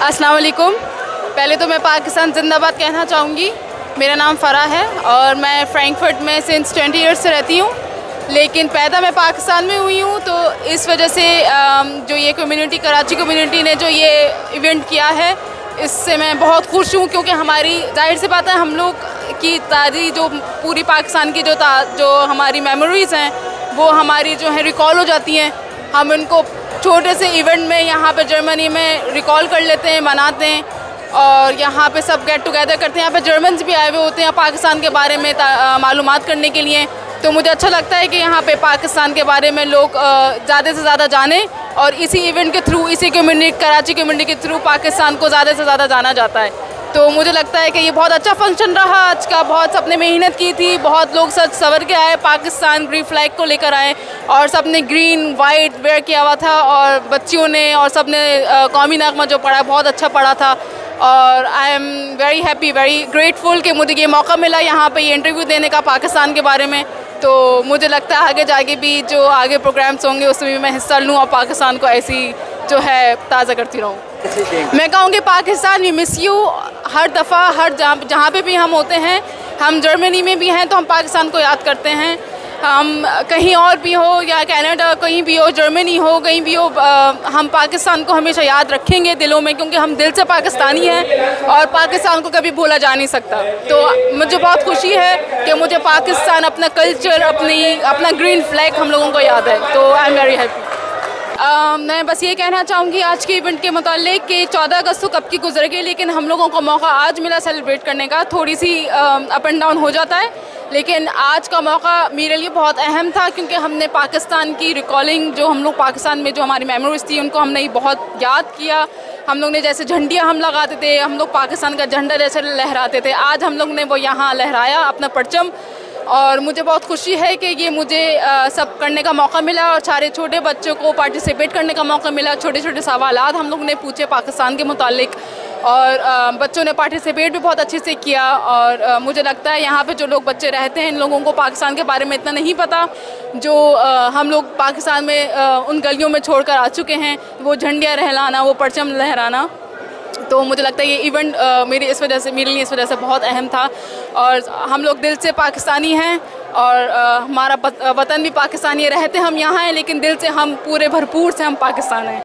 अस्सलाम वालेकुम। पहले तो मैं पाकिस्तान जिंदाबाद कहना चाहूँगी। मेरा नाम फ़रा है और मैं फ्रैंकफर्ट में सिंस 20 ईयर्स से रहती हूँ, लेकिन पैदा मैं पाकिस्तान में हुई हूँ। तो इस वजह से जो ये कम्युनिटी, कराची कम्युनिटी ने जो ये इवेंट किया है, इससे मैं बहुत खुश हूँ, क्योंकि हमारी जाहिर सी बात है हम लोग की तारीख, जो पूरी पाकिस्तान की जो हमारी मेमोरीज़ हैं वो हमारी जो है रिकॉल हो जाती हैं। हम उनको छोटे से इवेंट में यहाँ पे जर्मनी में रिकॉल कर लेते हैं, मनाते हैं और यहाँ पे सब गेट टुगेदर करते हैं। यहाँ पे जर्मन्स भी आए हुए होते हैं पाकिस्तान के बारे में मालूमात करने के लिए। तो मुझे अच्छा लगता है कि यहाँ पे पाकिस्तान के बारे में लोग ज़्यादा से ज़्यादा जानें और इसी इवेंट के थ्रू, इसी कम्युनिटी, कराची कम्युनिटी के थ्रू पाकिस्तान को ज़्यादा से ज़्यादा जाना जाता है। तो मुझे लगता है कि ये बहुत अच्छा फंक्शन रहा आज का। बहुत सबने मेहनत की थी, बहुत लोग सच सवर के आए, पाकिस्तान ग्रीन फ्लैग को लेकर आए और सबने ग्रीन वाइट वेयर किया हुआ था और बच्चियों ने और सबने कौमी नगमा जो पढ़ा बहुत अच्छा पढ़ा था। और I am very happy, very grateful कि मुझे ये मौका मिला यहाँ पे ये इंटरव्यू देने का पाकिस्तान के बारे में। तो मुझे लगता है आगे जाके भी जो आगे प्रोग्राम्स होंगे उसमें भी मैं हिस्सा लूँ और पाकिस्तान को ऐसी जो है ताज़ा करती रहूँ। मैं कहूँगी पाकिस्तान वी मिस यू। हर दफ़ा हर जहाँ पे भी हम होते हैं, हम जर्मनी में भी हैं तो हम पाकिस्तान को याद करते हैं। हम कहीं और भी हो या कनाडा कहीं भी हो, जर्मनी हो कहीं भी हो, हम पाकिस्तान को हमेशा याद रखेंगे दिलों में, क्योंकि हम दिल से पाकिस्तानी हैं और पाकिस्तान को कभी भूला जा नहीं सकता। तो मुझे बहुत खुशी है कि मुझे पाकिस्तान, अपना कल्चर, अपना ग्रीन फ्लैग हम लोगों को याद है। तो आई एम वेरी हैप्पी। मैं बस ये कहना चाहूँगी आज के इवेंट के मुतालिक कि 14 अगस्त तो कब की गुजर गई, लेकिन हम लोगों को मौका आज मिला सेलिब्रेट करने का। थोड़ी सी अप एंड डाउन हो जाता है, लेकिन आज का मौका मेरे लिए बहुत अहम था, क्योंकि हमने पाकिस्तान की रिकॉलिंग, जो हम लोग पाकिस्तान में जो हमारी मेमोरीज थी उनको हमने बहुत याद किया। हम लोग ने जैसे झंडियाँ हम लगाते थे, हम लोग पाकिस्तान का झंडा जैसे लहराते थे, आज हम लोग ने वो यहाँ लहराया अपना परचम। और मुझे बहुत खुशी है कि ये मुझे सब करने का मौका मिला और सारे छोटे बच्चों को पार्टिसिपेट करने का मौका मिला। छोटे छोटे सवालात हम लोग ने पूछे पाकिस्तान के मुतालिक और बच्चों ने पार्टिसिपेट भी बहुत अच्छे से किया। और मुझे लगता है यहाँ पे जो लोग बच्चे रहते हैं, इन लोगों को पाकिस्तान के बारे में इतना नहीं पता जो हम लोग पाकिस्तान में उन गलियों में छोड़ कर आ चुके हैं, वो झंडियाँ लहराना, वो परचम लहराना। तो मुझे लगता है ये इवेंट मेरे लिए इस वजह से बहुत अहम था। और हम लोग दिल से पाकिस्तानी हैं और हमारा वतन भी पाकिस्तानी है, रहते हम यहाँ हैं लेकिन दिल से हम पूरे भरपूर से हम पाकिस्तान हैं।